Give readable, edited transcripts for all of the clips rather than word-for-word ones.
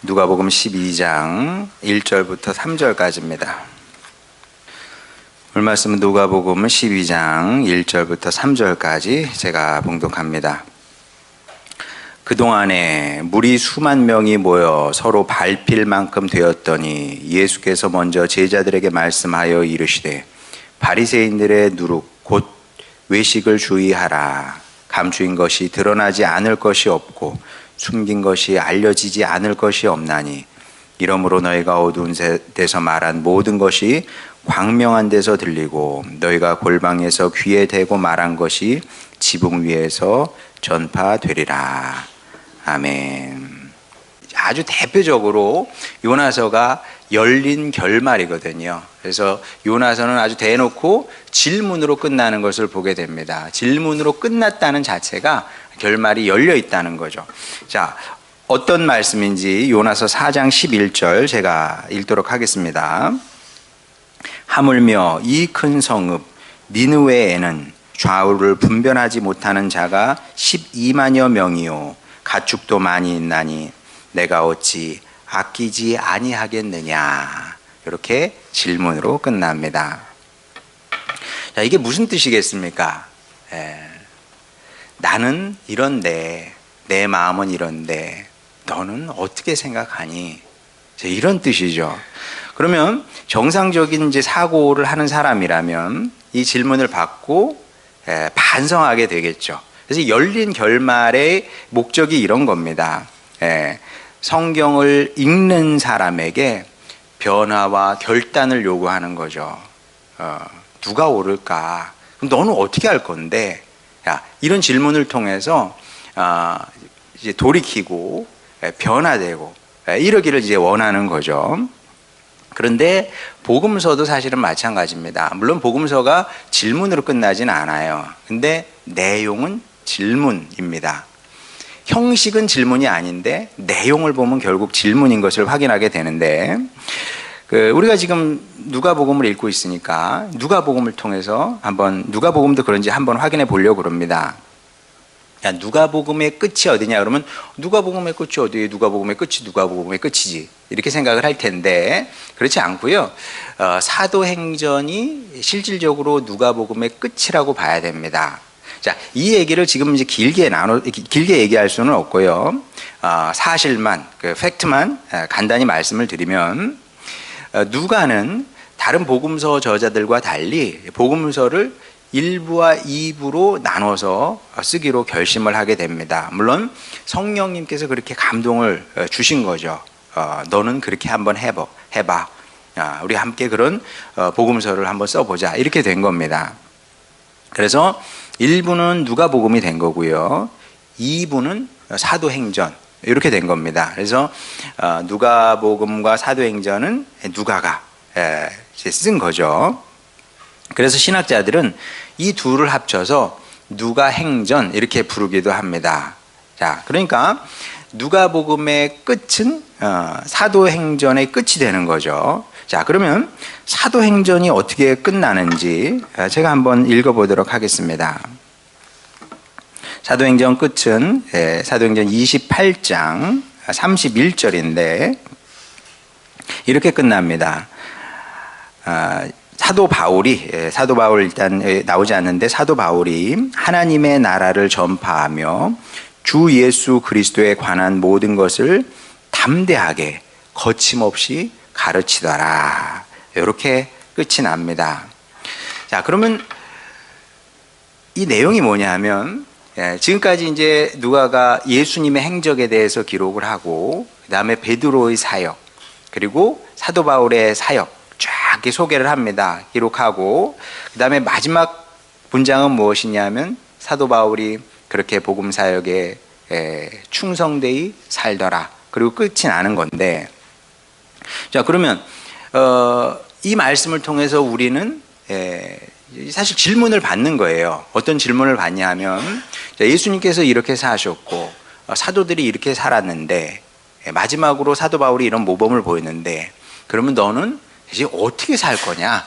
누가복음 12장 1절부터 3절까지입니다. 오늘 말씀은 누가복음 12장 1절부터 3절까지 제가 봉독합니다. 그동안에 무리 수만 명이 모여 서로 밟힐 만큼 되었더니 예수께서 먼저 제자들에게 말씀하여 이르시되 바리새인들의 누룩 곧 외식을 주의하라. 감추인 것이 드러나지 않을 것이 없고 숨긴 것이 알려지지 않을 것이 없나니 이러므로 너희가 어두운 데서 말한 모든 것이 광명한 데서 들리고 너희가 골방에서 귀에 대고 말한 것이 지붕 위에서 전파되리라. 아멘. 아주 대표적으로 요나서가 열린 결말이거든요. 그래서 요나서는 아주 대놓고 질문으로 끝나는 것을 보게 됩니다. 질문으로 끝났다는 자체가 결말이 열려 있다는 거죠. 자, 어떤 말씀인지 요나서 4장 11절 제가 읽도록 하겠습니다. 하물며 이 큰 성읍 니느웨에는 좌우를 분별하지 못하는 자가 12만여 명이요 가축도 많이 있나니 내가 어찌 아끼지 아니하겠느냐. 이렇게 질문으로 끝납니다. 자, 이게 무슨 뜻이겠습니까? 나는 이런데 내 마음은 이런데 너는 어떻게 생각하니? 이런 뜻이죠. 그러면 정상적인 이제 사고를 하는 사람이라면 이 질문을 받고 반성하게 되겠죠. 그래서 열린 결말의 목적이 이런 겁니다. 성경을 읽는 사람에게 변화와 결단을 요구하는 거죠. 누가 옳을까? 그럼 너는 어떻게 할 건데? 야, 이런 질문을 통해서 이제 돌이키고 변화되고 이러기를 이제 원하는 거죠. 그런데 복음서도 사실은 마찬가지입니다. 물론 복음서가 질문으로 끝나진 않아요. 근데 내용은 질문입니다. 형식은 질문이 아닌데 내용을 보면 결국 질문인 것을 확인하게 되는데 우리가 지금 누가복음을 읽고 있으니까 누가복음을 통해서 한번 누가복음도 그런지 한번 확인해 보려고 그럽니다. 야, 누가복음의 끝이 어디냐 그러면 누가복음의 끝이 어디에 누가복음의 끝이 누가복음의 끝이지 이렇게 생각을 할 텐데 그렇지 않고요. 사도행전이 실질적으로 누가복음의 끝이라고 봐야 됩니다. 자, 이 얘기를 지금 이제 길게 얘기할 수는 없고요. 사실만, 팩트만 간단히 말씀을 드리면, 누가는 다른 복음서 저자들과 달리 복음서를 1부와 2부로 나눠서 쓰기로 결심을 하게 됩니다. 물론 성령님께서 그렇게 감동을 주신 거죠. 너는 그렇게 한번 해봐. 우리 함께 그런 복음서를 한번 써보자. 이렇게 된 겁니다. 그래서 1부는 누가복음이 된 거고요. 2부는 사도행전 이렇게 된 겁니다. 그래서 누가복음과 사도행전은 누가가 쓴 거죠. 그래서 신학자들은 이 둘을 합쳐서 누가행전 이렇게 부르기도 합니다. 자, 그러니까 누가복음의 끝은 사도행전의 끝이 되는 거죠. 자, 그러면 사도행전이 어떻게 끝나는지 제가 한번 읽어보도록 하겠습니다. 사도행전 끝은 사도행전 28장 31절인데 이렇게 끝납니다. 사도 바울이 일단 나오지 않는데 사도 바울이 하나님의 나라를 전파하며 주 예수 그리스도에 관한 모든 것을 담대하게 거침없이 가르치더라. 이렇게 끝이 납니다. 자, 그러면 이 내용이 뭐냐 하면 지금까지 이제 누가가 예수님의 행적에 대해서 기록을 하고 그 다음에 베드로의 사역 그리고 사도 바울의 사역 쫙 이렇게 소개를 합니다. 기록하고 그 다음에 마지막 문장은 무엇이냐면 사도 바울이 그렇게 복음 사역에 충성되이 살더라. 그리고 끝이 나는 건데 자, 그러면 이 말씀을 통해서 우리는 사실 질문을 받는 거예요. 어떤 질문을 받냐 하면 예수님께서 이렇게 사셨고 사도들이 이렇게 살았는데 마지막으로 사도 바울이 이런 모범을 보였는데 그러면 너는 이제 어떻게 살 거냐?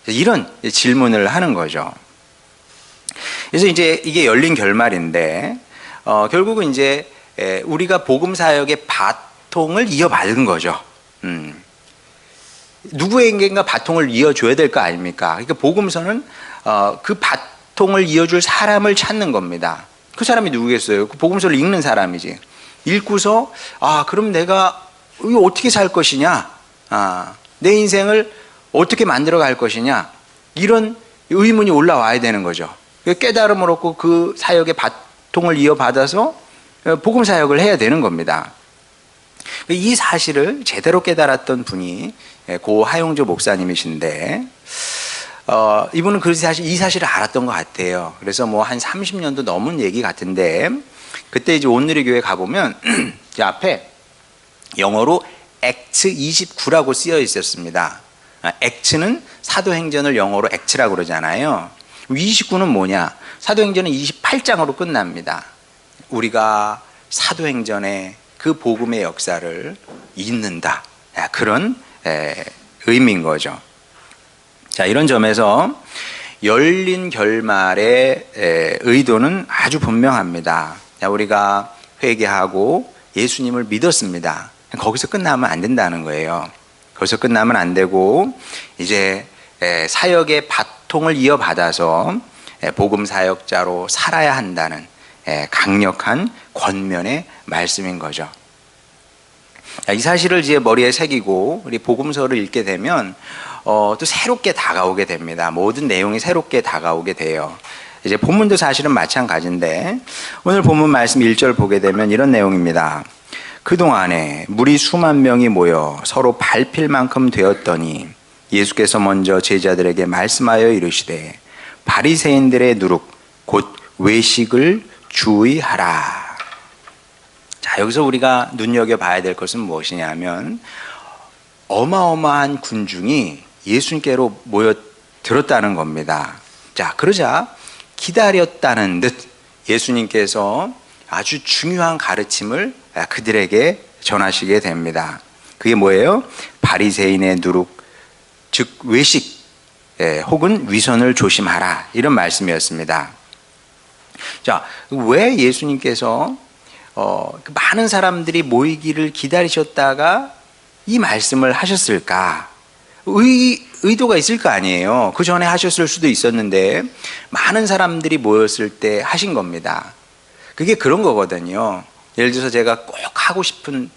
이런 질문을 하는 거죠. 그래서 이제 이게 열린 결말인데 결국은 이제 우리가 복음 사역의 바통을 이어받은 거죠. 누구에게인가 바통을 이어줘야 될 거 아닙니까? 그러니까 복음서는 그 바통을 이어줄 사람을 찾는 겁니다. 그 사람이 누구겠어요? 그 복음서를 읽는 사람이지. 읽고서 그럼 내가 이거 어떻게 살 것이냐? 내 인생을 어떻게 만들어 갈 것이냐? 이런 의문이 올라와야 되는 거죠. 깨달음을 얻고 그 사역의 바통을 이어받아서 복음 사역을 해야 되는 겁니다. 이 사실을 제대로 깨달았던 분이 고 하용조 목사님이신데, 이분은 이 사실을 알았던 것 같아요. 그래서 뭐 한 30년도 넘은 얘기 같은데, 그때 이제 온누리 교회 가보면, 이 앞에 영어로 액트 29라고 쓰여 있었습니다. 액트는 사도행전을 영어로 액트라고 그러잖아요. 29는 뭐냐? 사도행전은 28장으로 끝납니다. 우리가 사도행전의 그 복음의 역사를 잇는다. 그런 의미인 거죠. 자, 이런 점에서 열린 결말의 의도는 아주 분명합니다. 우리가 회개하고 예수님을 믿었습니다. 거기서 끝나면 안 된다는 거예요. 거기서 끝나면 안 되고 이제 사역의 바통을 이어받아서 복음 사역자로 살아야 한다는 강력한 권면의 말씀인 거죠. 이 사실을 이제 머리에 새기고 우리 복음서를 읽게 되면 또 새롭게 다가오게 됩니다. 모든 내용이 새롭게 다가오게 돼요. 이제 본문도 사실은 마찬가지인데 오늘 본문 말씀 1절 보게 되면 이런 내용입니다. 그동안에 무리 수만 명이 모여 서로 밟힐 만큼 되었더니 예수께서 먼저 제자들에게 말씀하여 이르시되 바리새인들의 누룩 곧 외식을 주의하라. 자, 여기서 우리가 눈여겨봐야 될 것은 무엇이냐면 어마어마한 군중이 예수님께로 모여들었다는 겁니다. 자, 그러자 기다렸다는 듯 예수님께서 아주 중요한 가르침을 그들에게 전하시게 됩니다. 그게 뭐예요? 바리새인의 누룩, 즉 외식 혹은 위선을 조심하라, 이런 말씀이었습니다. 자, 왜 예수님께서 많은 사람들이 모이기를 기다리셨다가 이 말씀을 하셨을까? 의도가 있을 거 아니에요. 그 전에 하셨을 수도 있었는데 많은 사람들이 모였을 때 하신 겁니다. 그게 그런 거거든요. 예를 들어서 제가 꼭 하고 싶은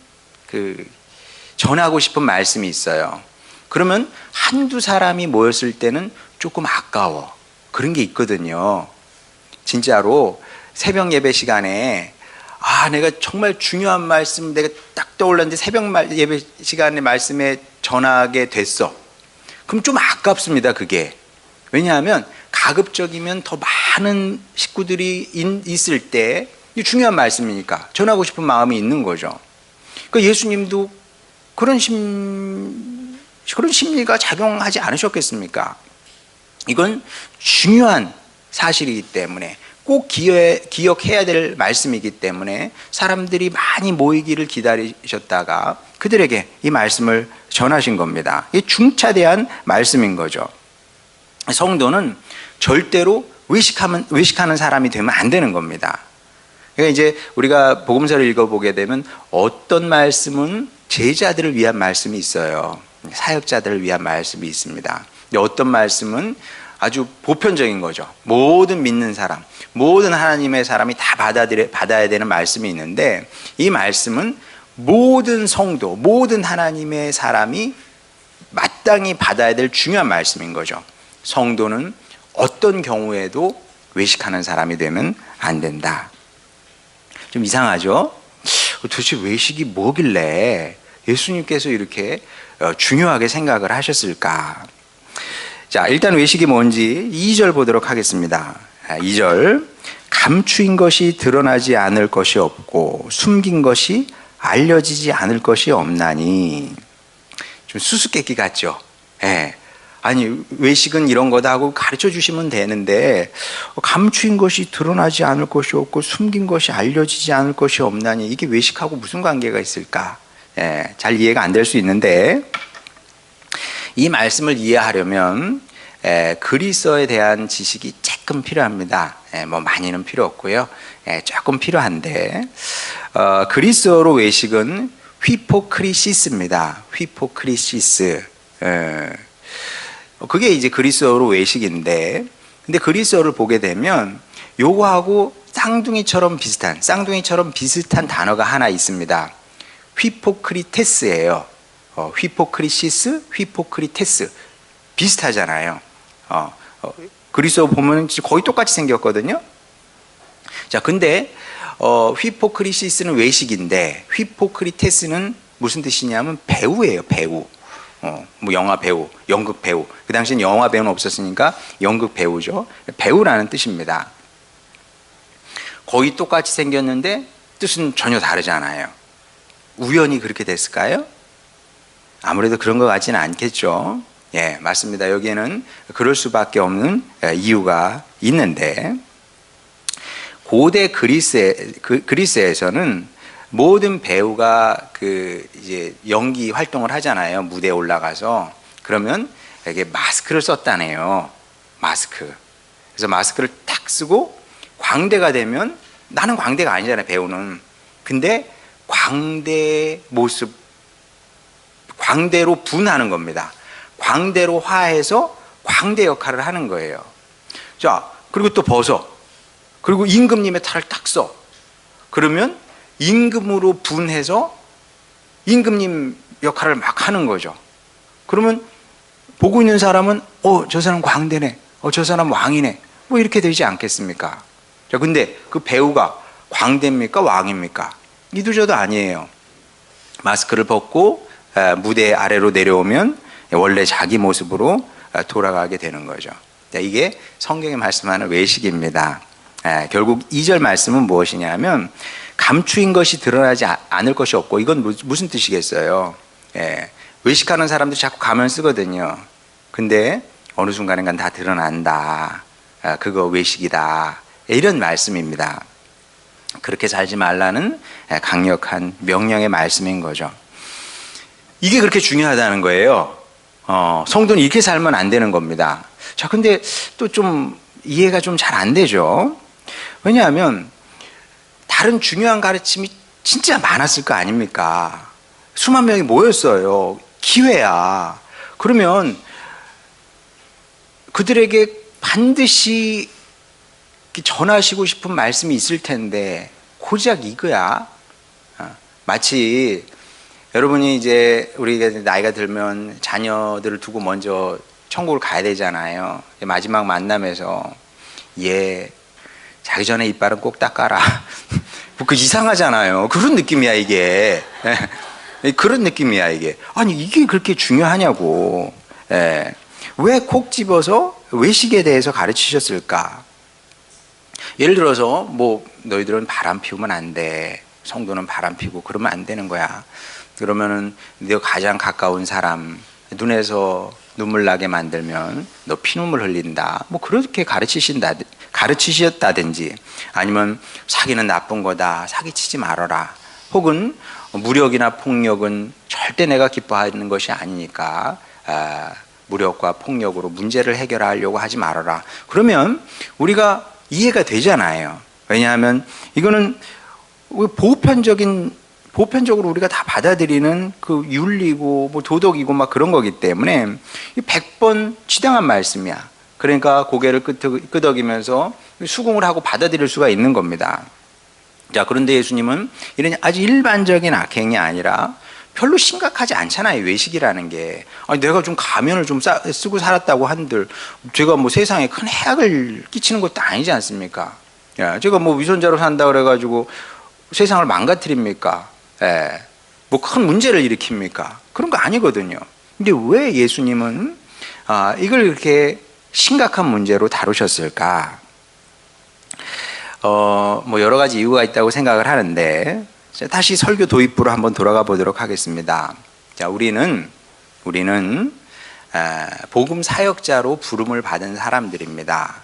전하고 싶은 말씀이 있어요. 그러면 한두 사람이 모였을 때는 조금 아까워. 그런 게 있거든요. 진짜로 새벽 예배 시간에 내가 정말 중요한 말씀 내가 딱 떠올랐는데 새벽 예배 시간에 말씀에 전하게 됐어. 그럼 좀 아깝습니다, 그게. 왜냐하면 가급적이면 더 많은 식구들이 있을 때 중요한 말씀이니까 전하고 싶은 마음이 있는 거죠. 그러니까 예수님도 그런 심리가 작용하지 않으셨겠습니까? 이건 중요한 사실이기 때문에 꼭 기억해야 될 말씀이기 때문에 사람들이 많이 모이기를 기다리셨다가 그들에게 이 말씀을 전하신 겁니다. 이게 중차대한 말씀인 거죠. 성도는 절대로 외식하는 사람이 되면 안 되는 겁니다. 그러니까 이제 우리가 복음서를 읽어보게 되면 어떤 말씀은 제자들을 위한 말씀이 있어요. 사역자들을 위한 말씀이 있습니다. 근데 어떤 말씀은 아주 보편적인 거죠. 모든 믿는 사람, 모든 하나님의 사람이 다 받아야 되는 말씀이 있는데 이 말씀은 모든 성도, 모든 하나님의 사람이 마땅히 받아야 될 중요한 말씀인 거죠. 성도는 어떤 경우에도 외식하는 사람이 되면 안 된다. 좀 이상하죠? 도대체 외식이 뭐길래 예수님께서 이렇게 중요하게 생각을 하셨을까? 자, 일단 외식이 뭔지 2절 보도록 하겠습니다. 2절, 감추인 것이 드러나지 않을 것이 없고 숨긴 것이 알려지지 않을 것이 없나니. 좀 수수께끼 같죠? 아니, 외식은 이런 거다 하고 가르쳐 주시면 되는데 감추인 것이 드러나지 않을 것이 없고 숨긴 것이 알려지지 않을 것이 없나니, 이게 외식하고 무슨 관계가 있을까? 잘 이해가 안 될 수 있는데 이 말씀을 이해하려면 그리스어에 대한 지식이 조금 필요합니다. 뭐 많이는 필요 없고요. 조금 필요한데 그리스어로 외식은 휘포크리시스입니다. 휘포크리시스. 그게 이제 그리스어로 외식인데, 근데 그리스어를 보게 되면 요거하고 쌍둥이처럼 비슷한 단어가 하나 있습니다. 휘포크리테스예요. 휘포크리시스, 휘포크리테스 비슷하잖아요. 그리스어 보면 거의 똑같이 생겼거든요. 자, 근데 휘포크리시스는 외식인데 휘포크리테스는 무슨 뜻이냐면 배우예요. 배우. 뭐 영화 배우, 연극 배우. 그 당시엔 영화 배우는 없었으니까 연극 배우죠. 배우라는 뜻입니다. 거의 똑같이 생겼는데 뜻은 전혀 다르잖아요. 우연히 그렇게 됐을까요? 아무래도 그런 것 같지는 않겠죠. 예, 맞습니다. 여기에는 그럴 수밖에 없는 이유가 있는데, 고대 그리스에서는 모든 배우가 이제 연기 활동을 하잖아요. 무대에 올라가서. 그러면 이게 마스크를 썼다네요. 마스크. 그래서 마스크를 탁 쓰고 광대가 되면, 나는 광대가 아니잖아요, 배우는. 근데 광대 모습, 광대로 분하는 겁니다. 광대로 화해서 광대 역할을 하는 거예요. 자, 그리고 또 벗어. 그리고 임금님의 탈을 딱 써. 그러면 임금으로 분해서 임금님 역할을 막 하는 거죠. 그러면 보고 있는 사람은 저 사람 광대네, 저 사람 왕이네, 뭐 이렇게 되지 않겠습니까? 자, 근데 그 배우가 광대입니까, 왕입니까? 이도저도 아니에요. 마스크를 벗고 무대 아래로 내려오면 원래 자기 모습으로 돌아가게 되는 거죠. 이게 성경이 말씀하는 외식입니다. 결국 2절 말씀은 무엇이냐면, 감추인 것이 드러나지 않을 것이 없고, 이건 무슨 뜻이겠어요? 외식하는 사람들이 자꾸 가면 쓰거든요. 근데 어느 순간인가 다 드러난다. 그거 외식이다. 이런 말씀입니다. 그렇게 살지 말라는 강력한 명령의 말씀인 거죠. 이게 그렇게 중요하다는 거예요. 성도는 이렇게 살면 안 되는 겁니다. 자, 근데 또 좀 이해가 좀 잘 안 되죠. 왜냐하면 다른 중요한 가르침이 진짜 많았을 거 아닙니까? 수만 명이 모였어요. 기회야. 그러면 그들에게 반드시 전하시고 싶은 말씀이 있을 텐데 고작 이거야. 마치 여러분이 이제 우리가 나이가 들면 자녀들을 두고 먼저 천국을 가야 되잖아요. 마지막 만남에서 자기 전에 이빨은 꼭 닦아라. 그 이상하잖아요. 그런 느낌이야 이게. 그런 느낌이야 이게. 아니 이게 그렇게 중요하냐고. 왜 콕 집어서 외식에 대해서 가르치셨을까? 예를 들어서 뭐 너희들은 바람 피우면 안 돼. 성도는 바람 피우고 그러면 안 되는 거야. 그러면은 너 가장 가까운 사람 눈에서 눈물 나게 만들면 너 피눈물 흘린다. 뭐 그렇게 가르치셨다든지, 아니면 사기는 나쁜 거다. 사기치지 말아라. 혹은 무력이나 폭력은 절대 내가 기뻐하는 것이 아니니까 무력과 폭력으로 문제를 해결하려고 하지 말아라. 그러면 우리가 이해가 되잖아요. 왜냐하면 이거는 보편적으로 우리가 다 받아들이는 그 윤리고 뭐 도덕이고 막 그런 거기 때문에 100번 지당한 말씀이야. 그러니까 고개를 끄덕이면서 수긍을 하고 받아들일 수가 있는 겁니다. 자, 그런데 예수님은 이런 아주 일반적인 악행이 아니라 별로 심각하지 않잖아요. 외식이라는 게. 아니, 내가 좀 가면을 좀 쓰고 살았다고 한들 제가 뭐 세상에 큰 해악을 끼치는 것도 아니지 않습니까? 제가 뭐 위선자로 산다 그래가지고 세상을 망가뜨립니까? 뭐 큰 문제를 일으킵니까? 그런 거 아니거든요. 근데 왜 예수님은 이걸 이렇게 심각한 문제로 다루셨을까? 뭐 여러 가지 이유가 있다고 생각을 하는데, 다시 설교 도입부로 한번 돌아가 보도록 하겠습니다. 자, 우리는 복음 사역자로 부름을 받은 사람들입니다.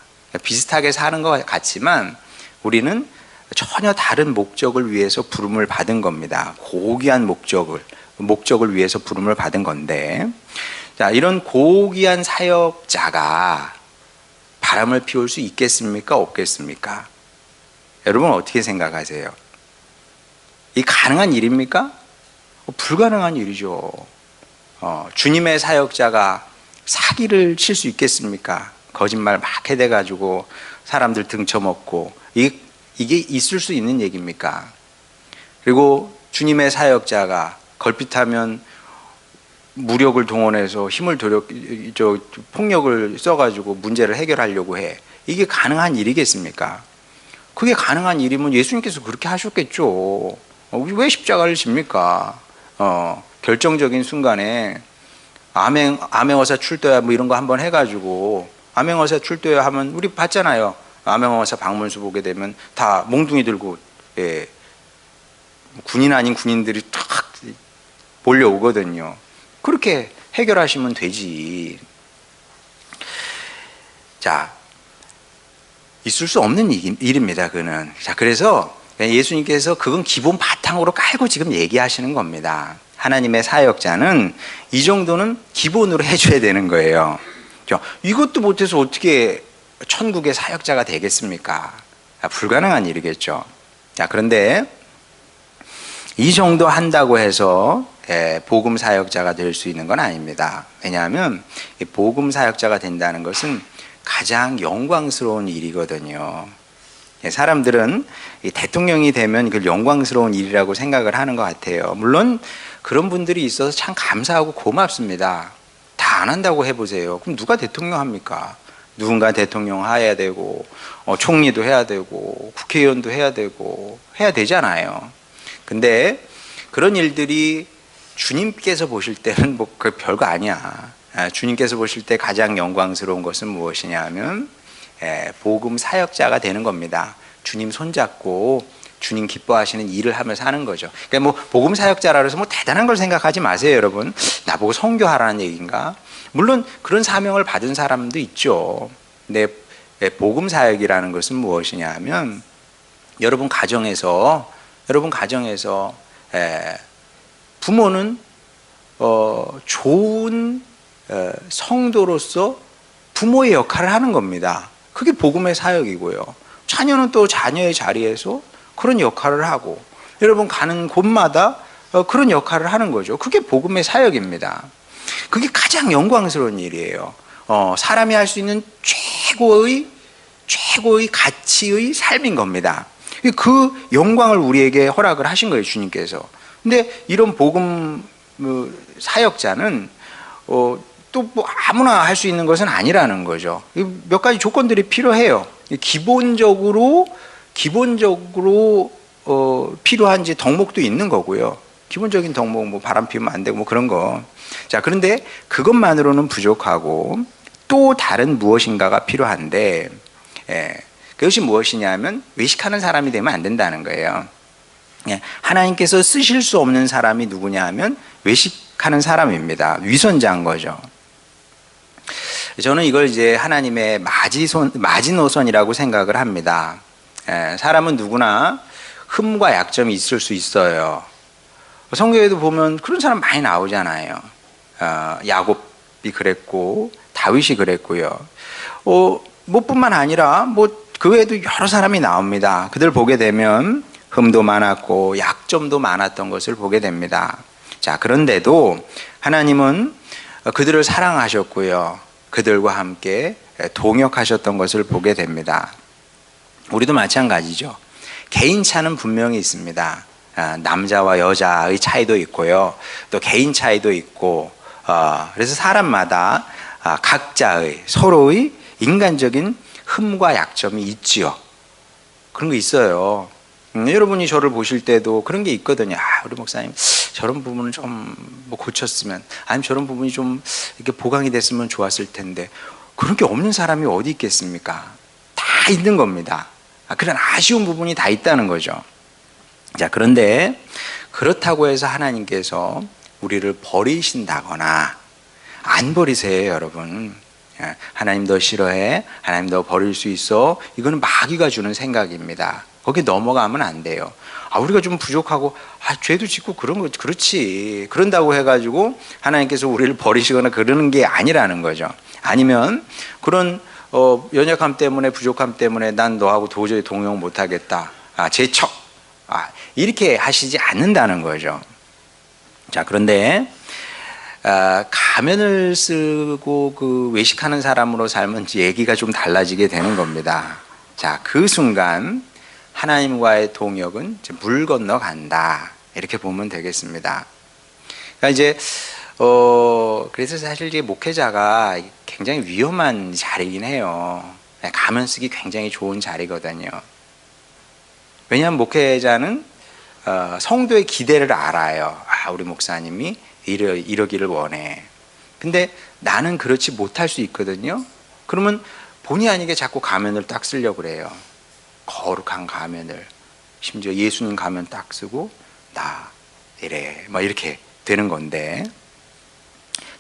비슷하게 사는 것 같지만 우리는 전혀 다른 목적을 위해서 부름을 받은 겁니다. 고귀한 목적을 위해서 부름을 받은 건데, 자, 이런 고귀한 사역자가 바람을 피울 수 있겠습니까? 없겠습니까? 여러분 어떻게 생각하세요? 이 가능한 일입니까? 불가능한 일이죠. 주님의 사역자가 사기를 칠 수 있겠습니까? 거짓말 막 해대가지고 사람들 등쳐먹고 이게 있을 수 있는 얘기입니까? 그리고 주님의 사역자가 걸핏하면 무력을 동원해서 폭력을 써가지고 문제를 해결하려고 해. 이게 가능한 일이겠습니까? 그게 가능한 일이면 예수님께서 그렇게 하셨겠죠. 왜 십자가를 집니까? 결정적인 순간에 암행어사 출도야 뭐 이런 거 한번 해가지고 암행어사 출도야 하면 우리 봤잖아요. 암행어사 방문수 보게 되면 다 몽둥이 들고 군인 아닌 군인들이 탁 몰려오거든요. 그렇게 해결하시면 되지. 자, 있을 수 없는 일입니다. 그는. 자, 그래서 예수님께서 그건 기본 바탕으로 깔고 지금 얘기하시는 겁니다. 하나님의 사역자는 이 정도는 기본으로 해줘야 되는 거예요. 이것도 못해서 어떻게 천국의 사역자가 되겠습니까? 불가능한 일이겠죠. 자, 그런데 이 정도 한다고 해서 복음 사역자가 될 수 있는 건 아닙니다. 왜냐하면 복음 사역자가 된다는 것은 가장 영광스러운 일이거든요. 사람들은 대통령이 되면 그 영광스러운 일이라고 생각을 하는 것 같아요. 물론 그런 분들이 있어서 참 감사하고 고맙습니다. 다 안 한다고 해보세요. 그럼 누가 대통령 합니까? 누군가 대통령 해야 되고 총리도 해야 되고 국회의원도 해야 되고 해야 되잖아요. 근데 그런 일들이 주님께서 보실 때는 뭐 그 별거 아니야. 주님께서 보실 때 가장 영광스러운 것은 무엇이냐 하면 복음 사역자가 되는 겁니다. 주님 손잡고 주님 기뻐하시는 일을 하면서 하는 거죠. 그러니까 뭐 복음 사역자라 해서 뭐 대단한 걸 생각하지 마세요, 여러분. 나보고 선교하라는 얘기인가? 물론 그런 사명을 받은 사람도 있죠. 근데 복음 사역이라는 것은 무엇이냐 하면 여러분 가정에서 부모는 좋은 성도로서 부모의 역할을 하는 겁니다. 그게 복음의 사역이고요. 자녀는 또 자녀의 자리에서 그런 역할을 하고 여러분 가는 곳마다 그런 역할을 하는 거죠. 그게 복음의 사역입니다. 그게 가장 영광스러운 일이에요. 사람이 할 수 있는 최고의 가치의 삶인 겁니다. 그 영광을 우리에게 허락을 하신 거예요, 주님께서. 근데 이런 복음 사역자는 또 뭐 아무나 할 수 있는 것은 아니라는 거죠. 몇 가지 조건들이 필요해요. 기본적으로 필요한 이제 덕목도 있는 거고요. 기본적인 덕목, 뭐 바람 피우면 안 되고 뭐 그런 거. 자, 그런데 그것만으로는 부족하고 또 다른 무엇인가가 필요한데, 그것이 무엇이냐면 외식하는 사람이 되면 안 된다는 거예요. 하나님께서 쓰실 수 없는 사람이 누구냐 하면 외식하는 사람입니다. 위선자인 거죠. 저는 이걸 이제 하나님의 마지노선이라고 생각을 합니다. 사람은 누구나 흠과 약점이 있을 수 있어요. 성경에도 보면 그런 사람 많이 나오잖아요. 야곱이 그랬고 다윗이 그랬고요. 뭐뿐만 아니라 뭐 그 외에도 여러 사람이 나옵니다. 그들 보게 되면 흠도 많았고 약점도 많았던 것을 보게 됩니다. 자, 그런데도 하나님은 그들을 사랑하셨고요. 그들과 함께 동역하셨던 것을 보게 됩니다. 우리도 마찬가지죠. 개인차는 분명히 있습니다. 남자와 여자의 차이도 있고요. 또 개인 차이도 있고, 그래서 사람마다 각자의 서로의 인간적인 흠과 약점이 있지요. 그런 거 있어요. 여러분이 저를 보실 때도 그런 게 있거든요. 우리 목사님 저런 부분은 좀 뭐 고쳤으면, 아니면 저런 부분이 좀 이렇게 보강이 됐으면 좋았을 텐데, 그런 게 없는 사람이 어디 있겠습니까? 다 있는 겁니다. 그런 아쉬운 부분이 다 있다는 거죠. 자, 그런데 그렇다고 해서 하나님께서 우리를 버리신다거나 안 버리세요, 여러분. 하나님 너 싫어해, 하나님 너 버릴 수 있어, 이거는 마귀가 주는 생각입니다. 거기 넘어가면 안 돼요. 우리가 좀 부족하고 죄도 짓고 그런 거 그렇지, 그런다고 해가지고 하나님께서 우리를 버리시거나 그러는 게 아니라는 거죠. 아니면 그런 연약함 때문에, 부족함 때문에 난 너하고 도저히 동용 못하겠다, 제척, 이렇게 하시지 않는다는 거죠. 자, 그런데 가면을 쓰고 그 외식하는 사람으로 살면 이제 얘기가 좀 달라지게 되는 겁니다. 자, 그 순간 하나님과의 동역은 이제 물 건너 간다, 이렇게 보면 되겠습니다. 그러니까 이제 그래서 사실 이제 목회자가 굉장히 위험한 자리긴 해요. 가면 쓰기 굉장히 좋은 자리거든요. 왜냐하면 목회자는 성도의 기대를 알아요. 아, 우리 목사님이 이러기를 원해. 근데 나는 그렇지 못할 수 있거든요. 그러면 본의 아니게 자꾸 가면을 딱 쓰려고 그래요. 거룩한 가면을, 심지어 예수님 가면 딱 쓰고 나 이래 막 이렇게 되는 건데,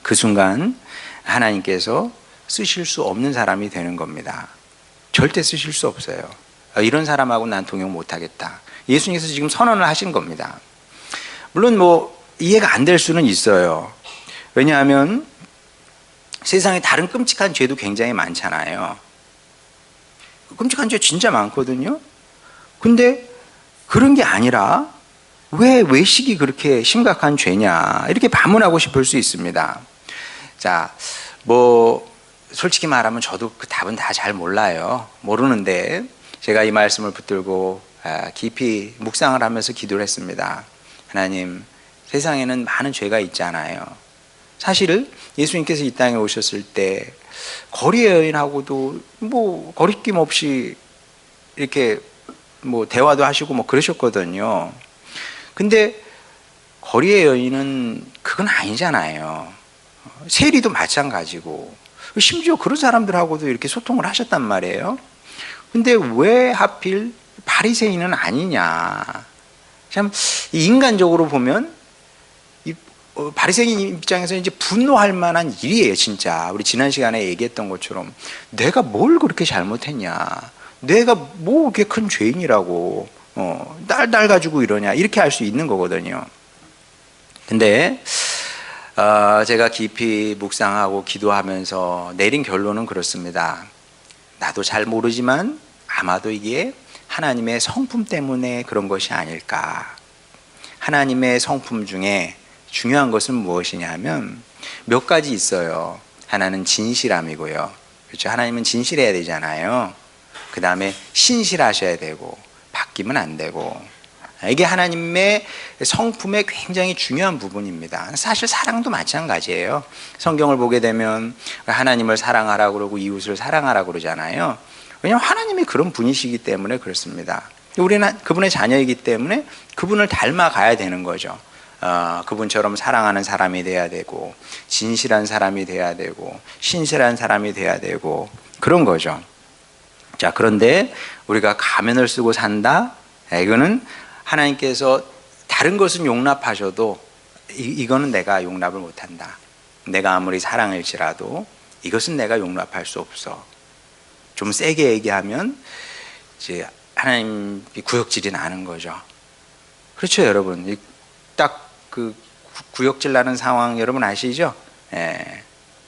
그 순간 하나님께서 쓰실 수 없는 사람이 되는 겁니다. 절대 쓰실 수 없어요. 이런 사람하고 난 동역 못하겠다. 예수님께서 지금 선언을 하신 겁니다. 물론 뭐 이해가 안 될 수는 있어요. 왜냐하면 세상에 다른 끔찍한 죄도 굉장히 많잖아요. 끔찍한 죄 진짜 많거든요. 근데 그런 게 아니라 왜 외식이 그렇게 심각한 죄냐, 이렇게 반문하고 싶을 수 있습니다. 자, 뭐 솔직히 말하면 저도 그 답은 다 잘 몰라요. 모르는데 제가 이 말씀을 붙들고 깊이 묵상을 하면서 기도를 했습니다. 하나님, 세상에는 많은 죄가 있잖아요. 사실 예수님께서 이 땅에 오셨을 때 거리 여인하고도 뭐 거리낌 없이 이렇게 뭐 대화도 하시고 뭐 그러셨거든요. 근데 거리의 여인은 그건 아니잖아요. 세리도 마찬가지고, 심지어 그런 사람들하고도 이렇게 소통을 하셨단 말이에요. 근데 왜 하필 바리새인은 아니냐? 참 인간적으로 보면 바리새인 입장에서 이제 분노할 만한 일이에요, 진짜. 우리 지난 시간에 얘기했던 것처럼 내가 뭘 그렇게 잘못했냐? 내가 뭐 그렇게 큰 죄인이라고 날 가지고 이러냐? 이렇게 할 수 있는 거거든요. 근데 제가 깊이 묵상하고 기도하면서 내린 결론은 그렇습니다. 나도 잘 모르지만 아마도 이게 하나님의 성품 때문에 그런 것이 아닐까. 하나님의 성품 중에 중요한 것은 무엇이냐 하면 몇 가지 있어요. 하나는 진실함이고요. 그렇죠? 하나님은 진실해야 되잖아요. 그 다음에 신실하셔야 되고 바뀌면 안 되고, 이게 하나님의 성품의 굉장히 중요한 부분입니다. 사실 사랑도 마찬가지예요. 성경을 보게 되면 하나님을 사랑하라고 그러고 이웃을 사랑하라고 그러잖아요. 왜냐하면 하나님이 그런 분이시기 때문에 그렇습니다. 우리는 그분의 자녀이기 때문에 그분을 닮아가야 되는 거죠. 그분처럼 사랑하는 사람이 돼야 되고, 진실한 사람이 돼야 되고, 신실한 사람이 돼야 되고, 그런 거죠. 자, 그런데 우리가 가면을 쓰고 산다? 이거는 하나님께서 다른 것은 용납하셔도 이거는 내가 용납을 못한다. 내가 아무리 사랑할지라도 이것은 내가 용납할 수 없어. 좀 세게 얘기하면 이제 하나님이 구역질이 나는 거죠. 그렇죠, 여러분. 딱 그 구역질 나는 상황 여러분 아시죠?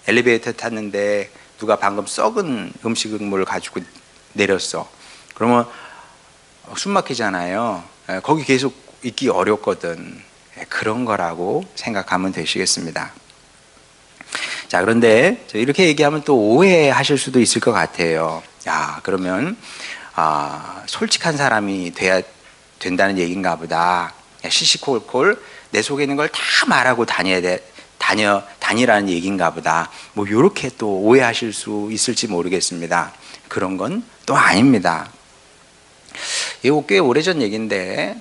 엘리베이터 탔는데 누가 방금 썩은 음식물을 가지고 내렸어. 그러면 숨 막히잖아요. 거기 계속 있기 어렵거든. 그런 거라고 생각하면 되시겠습니다. 자, 그런데 이렇게 얘기하면 또 오해하실 수도 있을 것 같아요. 야, 그러면 솔직한 사람이 돼야 된다는 얘기인가 보다. 시시콜콜 내 속에 있는 걸 다 말하고 다니라는 얘기인가 보다. 뭐 이렇게 또 오해하실 수 있을지 모르겠습니다. 그런 건 또 아닙니다. 이거 꽤 오래전 얘기인데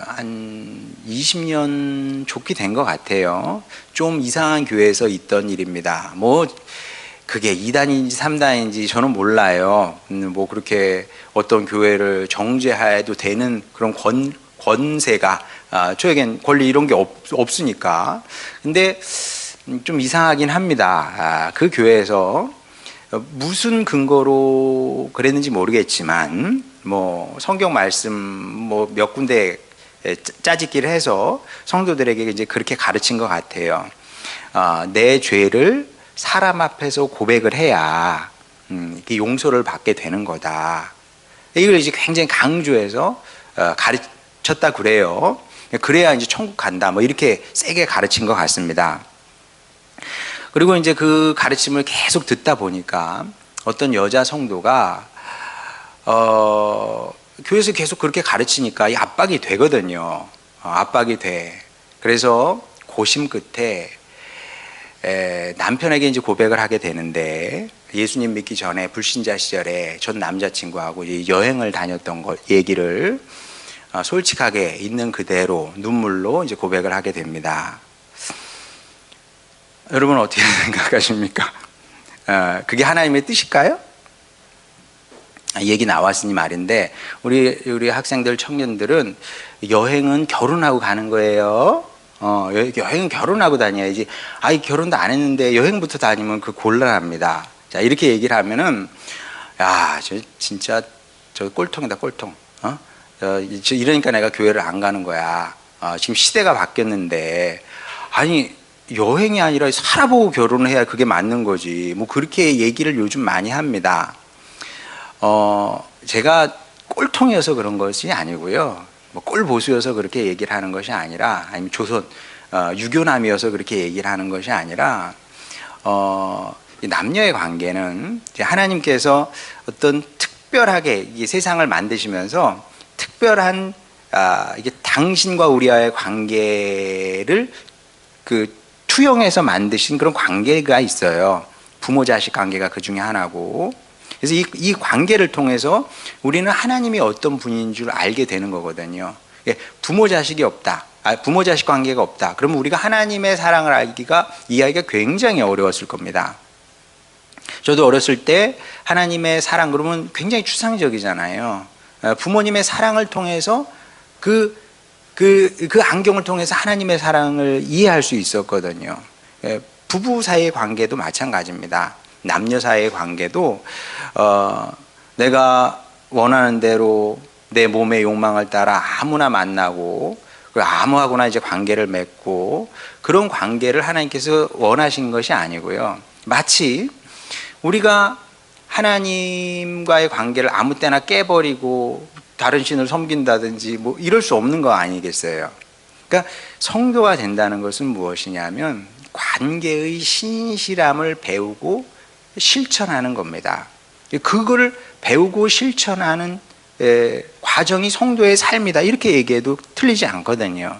한 20년 좋게 된 것 같아요. 좀 이상한 교회에서 있던 일입니다. 뭐 그게 2단인지 3단인지 저는 몰라요. 뭐 그렇게 어떤 교회를 정죄해도 되는 그런 권세가 저에겐 권리 이런 게 없으니까. 근데 좀 이상하긴 합니다. 그 교회에서 무슨 근거로 그랬는지 모르겠지만 뭐 성경 말씀 뭐 몇 군데 짜집기를 해서 성도들에게 이제 그렇게 가르친 것 같아요. 내 죄를 사람 앞에서 고백을 해야 용서를 받게 되는 거다. 이걸 이제 굉장히 강조해서 가르쳤다 그래요. 그래야 이제 천국 간다. 뭐 이렇게 세게 가르친 것 같습니다. 그리고 이제 그 가르침을 계속 듣다 보니까 어떤 여자 성도가 교회에서 계속 그렇게 가르치니까 이 압박이 되거든요. 압박이 돼. 그래서 고심 끝에 남편에게 이제 고백을 하게 되는데, 예수님 믿기 전에 불신자 시절에 전 남자친구하고 여행을 다녔던 것 얘기를 솔직하게 있는 그대로 눈물로 이제 고백을 하게 됩니다. 여러분 어떻게 생각하십니까? 그게 하나님의 뜻일까요? 얘기 나왔으니 말인데, 우리 학생들, 청년들은 여행은 결혼하고 가는 거예요. 여행은 결혼하고 다녀야지. 아이, 결혼도 안 했는데 여행부터 다니면 그 곤란합니다. 자, 이렇게 얘기를 하면은, 야, 진짜 꼴통이다, 꼴통. 이러니까 내가 교회를 안 가는 거야. 지금 시대가 바뀌었는데, 아니, 여행이 아니라 살아보고 결혼을 해야 그게 맞는 거지. 뭐 그렇게 얘기를 요즘 많이 합니다. 제가 꼴통이어서 그런 것이 아니고요. 뭐 꼴보수여서 그렇게 얘기를 하는 것이 아니라, 아니면 유교남이어서 그렇게 얘기를 하는 것이 아니라, 남녀의 관계는 이제 하나님께서 어떤 특별하게 이 세상을 만드시면서 특별한, 이게 당신과 우리와의 관계를 투영해서 만드신 그런 관계가 있어요. 부모 자식 관계가 그 중에 하나고. 그래서 이 관계를 통해서 우리는 하나님이 어떤 분인 줄 알게 되는 거거든요. 부모 자식이 없다. 부모 자식 관계가 없다. 그러면 우리가 하나님의 사랑을 이해하기가 굉장히 어려웠을 겁니다. 저도 어렸을 때 하나님의 사랑 그러면 굉장히 추상적이잖아요. 부모님의 사랑을 통해서 그 안경을 통해서 하나님의 사랑을 이해할 수 있었거든요. 부부 사이의 관계도 마찬가지입니다. 남녀 사이의 관계도 내가 원하는 대로 내 몸의 욕망을 따라 아무나 만나고 아무하고나 이제 관계를 맺고, 그런 관계를 하나님께서 원하신 것이 아니고요. 마치 우리가 하나님과의 관계를 아무 때나 깨버리고 다른 신을 섬긴다든지 뭐 이럴 수 없는 거 아니겠어요? 그러니까 성도가 된다는 것은 무엇이냐면 관계의 신실함을 배우고 실천하는 겁니다. 그거를 배우고 실천하는 과정이 성도의 삶이다, 이렇게 얘기해도 틀리지 않거든요.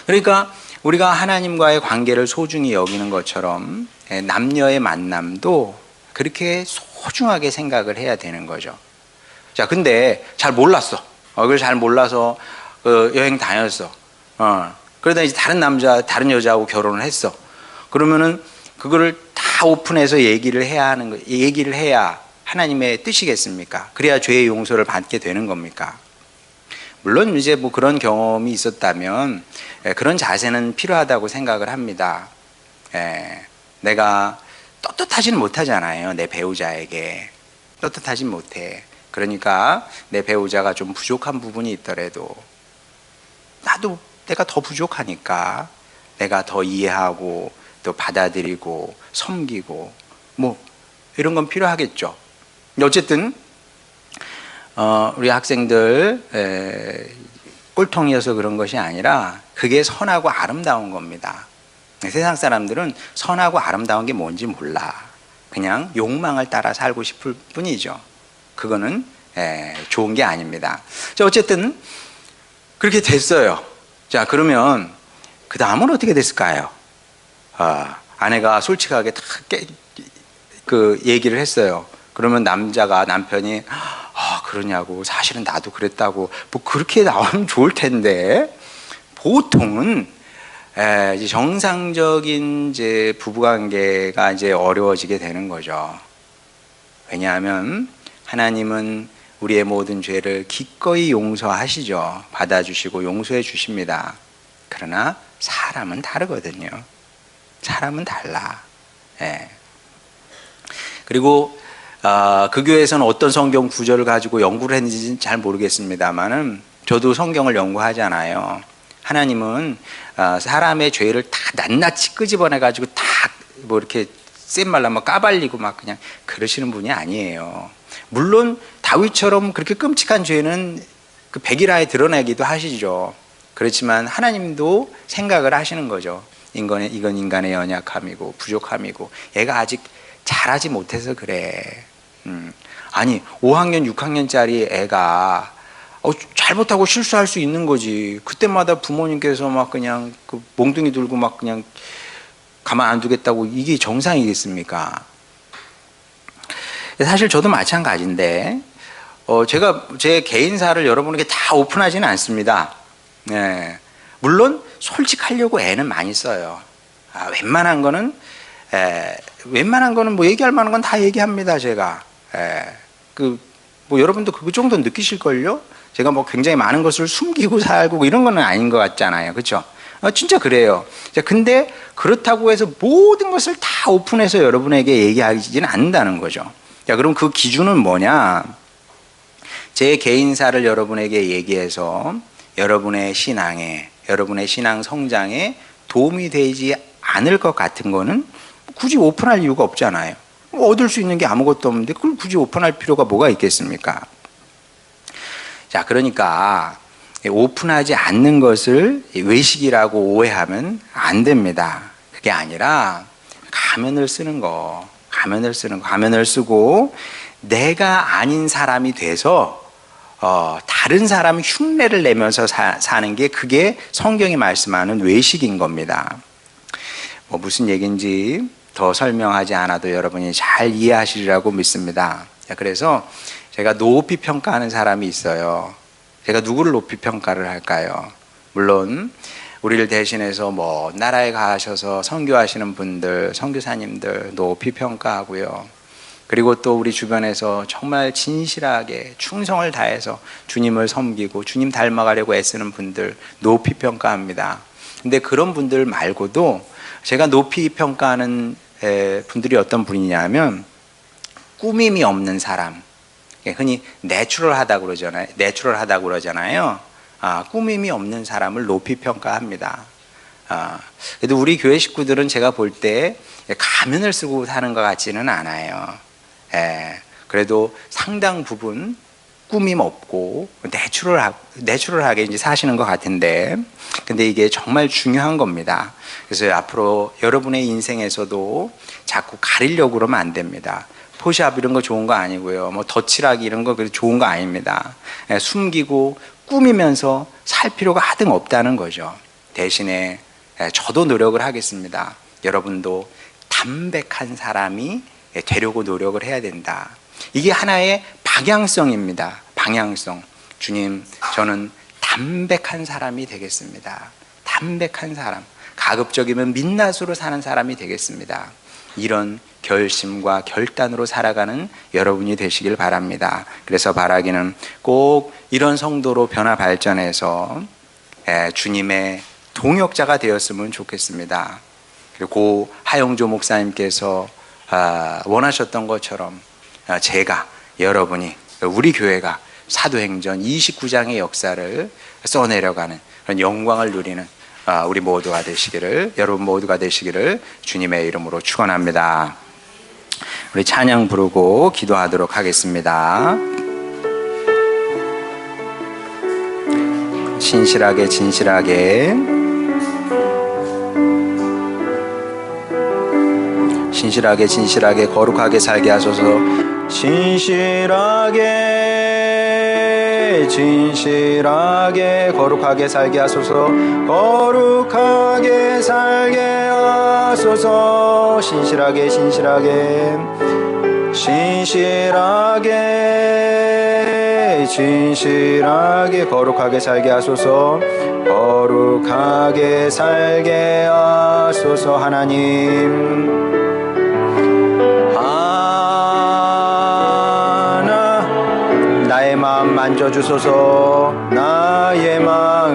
그러니까 우리가 하나님과의 관계를 소중히 여기는 것처럼 남녀의 만남도 그렇게 소중하게 생각을 해야 되는 거죠. 자, 근데 잘 몰랐어. 그걸 잘 몰라서 여행 다녔어. 그러다 이제 다른 여자하고 결혼을 했어. 그러면은 그거를 다 오픈해서 얘기를 해야 하나님의 뜻이겠습니까? 그래야 죄의 용서를 받게 되는 겁니까? 물론 이제 뭐 그런 경험이 있었다면 그런 자세는 필요하다고 생각을 합니다. 내가 떳떳하지는 못하잖아요. 내 배우자에게 떳떳하진 못해. 그러니까 내 배우자가 좀 부족한 부분이 있더라도 내가 더 부족하니까 내가 더 이해하고 또 받아들이고 섬기고 뭐 이런 건 필요하겠죠. 어쨌든 우리 학생들 꼴통이어서 그런 것이 아니라 그게 선하고 아름다운 겁니다. 세상 사람들은 선하고 아름다운 게 뭔지 몰라. 그냥 욕망을 따라 살고 싶을 뿐이죠. 그거는 좋은 게 아닙니다. 자, 어쨌든 그렇게 됐어요. 자, 그러면 그 다음은 어떻게 됐을까요? 아내가 솔직하게 다 얘기를 했어요. 그러면 남편이 그러냐고, 사실은 나도 그랬다고, 뭐 그렇게 나오면 좋을 텐데, 보통은 이제 정상적인 이제 부부관계가 이제 어려워지게 되는 거죠. 왜냐하면 하나님은 우리의 모든 죄를 기꺼이 용서하시죠. 받아주시고 용서해 주십니다. 그러나 사람은 다르거든요. 사람은 달라. 그리고 그 교회에서는 어떤 성경 구절을 가지고 연구를 했는지는 잘 모르겠습니다만은 저도 성경을 연구하잖아요. 하나님은 사람의 죄를 다 낱낱이 끄집어내 가지고 다 뭐 이렇게 센 말로 막 까발리고 막 그냥 그러시는 분이 아니에요. 물론 다윗처럼 그렇게 끔찍한 죄는 그 백일하에 드러내기도 하시죠. 그렇지만 하나님도 생각을 하시는 거죠. 이건 인간의 연약함이고 부족함이고 얘가 아직 잘하지 못해서 그래. 아니 5학년 6학년짜리 애가 잘못하고 실수할 수 있는 거지. 그때마다 부모님께서 막 그냥 그 몽둥이 들고 막 그냥 가만 안 두겠다고 이게 정상이겠습니까? 사실 저도 마찬가지인데 제가 제 개인사를 여러분에게 다 오픈하지는 않습니다. 네. 물론 솔직하려고 애는 많이 써요. 웬만한 거는 뭐 얘기할 만한 건 다 얘기합니다. 제가 뭐 여러분도 그 정도 느끼실걸요? 제가 뭐 굉장히 많은 것을 숨기고 살고 이런 거는 아닌 것 같잖아요. 그렇죠? 진짜 그래요. 근데 그렇다고 해서 모든 것을 다 오픈해서 여러분에게 얘기하지는 않는다는 거죠. 자, 그럼 그 기준은 뭐냐? 제 개인사를 여러분에게 얘기해서 여러분의 신앙에, 여러분의 신앙 성장에 도움이 되지 않을 것 같은 거는 굳이 오픈할 이유가 없잖아요. 얻을 수 있는 게 아무것도 없는데 그걸 굳이 오픈할 필요가 뭐가 있겠습니까? 자, 그러니까 오픈하지 않는 것을 외식이라고 오해하면 안 됩니다. 그게 아니라 가면을 쓰고 내가 아닌 사람이 돼서 다른 사람 흉내를 내면서 사는 게 그게 성경이 말씀하는 외식인 겁니다. 뭐 무슨 얘기인지 더 설명하지 않아도 여러분이 잘 이해하시리라고 믿습니다. 그래서 제가 높이 평가하는 사람이 있어요. 제가 누구를 높이 평가를 할까요? 물론 우리를 대신해서 뭐 나라에 가셔서 선교하시는 분들, 선교사님들 높이 평가하고요. 그리고 또 우리 주변에서 정말 진실하게 충성을 다해서 주님을 섬기고 주님 닮아가려고 애쓰는 분들 높이 평가합니다. 근데 그런 분들 말고도 제가 높이 평가하는 분들이 어떤 분이냐면 꾸밈이 없는 사람, 흔히 내추럴하다고 그러잖아요. 꾸밈이 없는 사람을 높이 평가합니다. 그래도 우리 교회 식구들은 제가 볼 때 가면을 쓰고 사는 것 같지는 않아요. 그래도 상당 부분 꾸밈 없고 내추럴하게 이제 사시는 것 같은데, 근데 이게 정말 중요한 겁니다. 그래서 앞으로 여러분의 인생에서도 자꾸 가리려고 그러면 안 됩니다. 포샵 이런 거 좋은 거 아니고요. 뭐 덧칠하기 이런 거 좋은 거 아닙니다. 숨기고 꾸미면서 살 필요가 하등 없다는 거죠. 대신에 저도 노력을 하겠습니다. 여러분도 담백한 사람이 되려고 노력을 해야 된다. 이게 하나의 방향성입니다. 방향성. 주님, 저는 담백한 사람이 되겠습니다. 담백한 사람. 가급적이면 민낯으로 사는 사람이 되겠습니다. 이런 결심과 결단으로 살아가는 여러분이 되시길 바랍니다. 그래서 바라기는 꼭 이런 성도로 변화 발전해서 주님의 동역자가 되었으면 좋겠습니다. 그리고 하영조 목사님께서 원하셨던 것처럼 제가, 여러분이, 우리 교회가 사도행전 29장의 역사를 써내려가는 그런 영광을 누리는 우리 모두가 되시기를, 여러분 모두가 되시기를 주님의 이름으로 축원합니다. 우리 찬양 부르고 기도하도록 하겠습니다. 진실하게 진실하게 거룩하게 살게 하소서. 진실하게 거룩하게 살게 하소서. 거룩하게 살게 하소서. 진실하게 거룩하게 살게 하소서. 거룩하게 살게 하소서. 하나님, 나의 마음 만져주소서. 나의 마음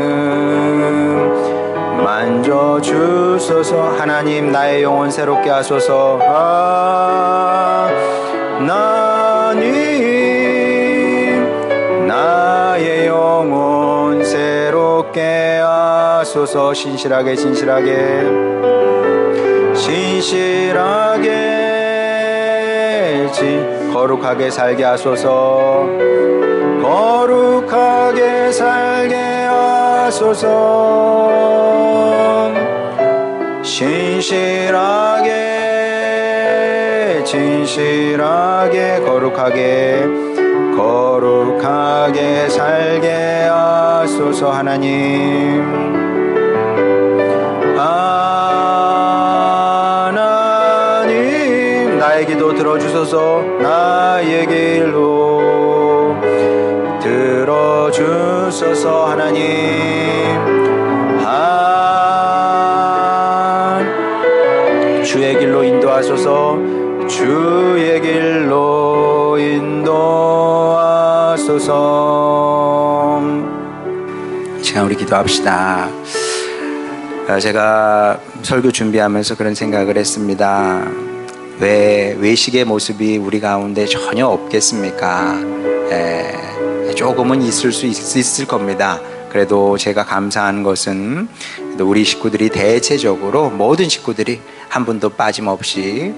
만져주소서. 하나님, 나의 영혼 새롭게 하소서. 하나님, 나의 영혼 새롭게 하소서. 진실하게 거룩하게 살게 하소서. 거룩하게 살게 하소서. 인도하소서. 진실하게 거룩하게 살게 하소서. 하나님 나의 기도 들어주소서. 나의 길로 들어주소서. 하나님 주의 길로 인도하소서. 주의 길로 인도하소서. 이 시간 우리 기도합시다. 제가 설교 준비하면서 그런 생각을 했습니다. 왜 외식의 모습이 우리 가운데 전혀 없겠습니까? 조금은 있을 수 있을 겁니다. 그래도 제가 감사한 것은 우리 식구들이 대체적으로 모든 식구들이 한 분도 빠짐없이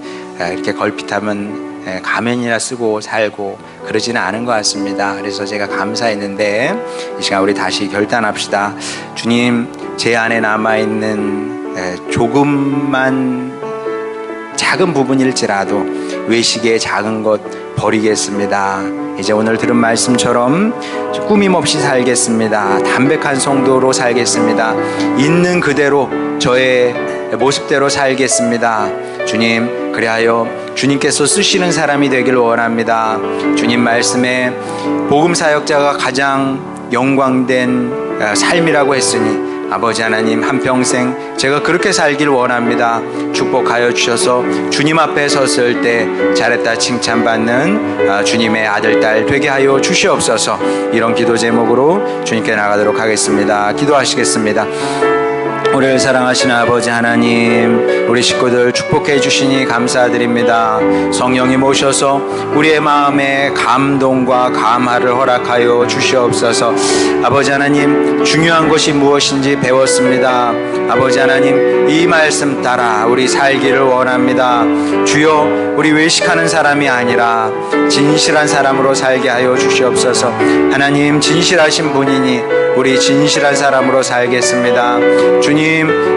이렇게 걸핏하면 가면이나 쓰고 살고 그러지는 않은 것 같습니다. 그래서 제가 감사했는데 이 시간 우리 다시 결단합시다. 주님, 제 안에 남아있는 조금만 작은 부분일지라도 외식의 작은 것 버리겠습니다. 이제 오늘 들은 말씀처럼 꾸밈없이 살겠습니다. 담백한 성도로 살겠습니다. 있는 그대로 저의 모습대로 살겠습니다. 주님, 그리하여 주님께서 쓰시는 사람이 되길 원합니다. 주님 말씀에 복음 사역자가 가장 영광된 삶이라고 했으니 아버지 하나님, 한평생 제가 그렇게 살길 원합니다. 축복하여 주셔서 주님 앞에 섰을 때 잘했다 칭찬받는 주님의 아들, 딸 되게 하여 주시옵소서. 이런 기도 제목으로 주님께 나가도록 하겠습니다. 기도하시겠습니다. 우리를 사랑하시는 아버지 하나님, 우리 식구들 축복해 주시니 감사드립니다. 성령이 모셔서 우리의 마음에 감동과 감화를 허락하여 주시옵소서. 아버지 하나님, 중요한 것이 무엇인지 배웠습니다. 아버지 하나님, 이 말씀 따라 우리 살기를 원합니다. 주여, 우리 외식하는 사람이 아니라 진실한 사람으로 살게 하여 주시옵소서. 하나님, 진실하신 분이니 우리 진실한 사람으로 살겠습니다.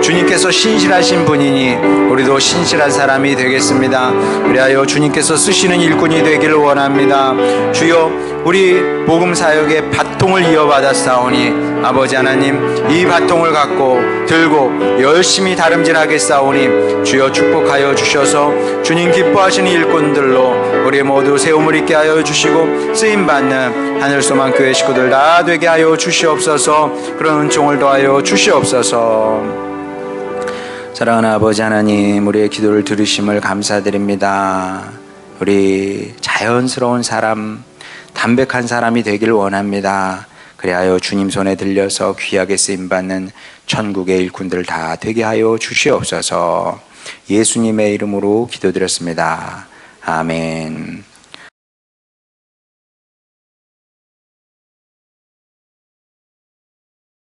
주님께서 신실하신 분이니 우리도 신실한 사람이 되겠습니다. 그리하여 주님께서 쓰시는 일꾼이 되기를 원합니다. 주여, 우리 복음 사역의 바통을 이어받았사오니 아버지 하나님, 이 바통을 갖고 들고 열심히 다름질하겠사오니 주여 축복하여 주셔서 주님 기뻐하시는 일꾼들로 우리 모두 세움을 있게 하여 주시고 쓰임받는 하늘소망 교회 식구들 다 되게 하여 주시옵소서. 그런 은총을 더하여 주시옵소서. 사랑하는 아버지 하나님, 우리의 기도를 들으심을 감사드립니다. 우리 자연스러운 사람, 담백한 사람이 되길 원합니다. 그리하여 주님 손에 들려서 귀하게 쓰임받는 천국의 일꾼들 다 되게 하여 주시옵소서. 예수님의 이름으로 기도드렸습니다. 아멘.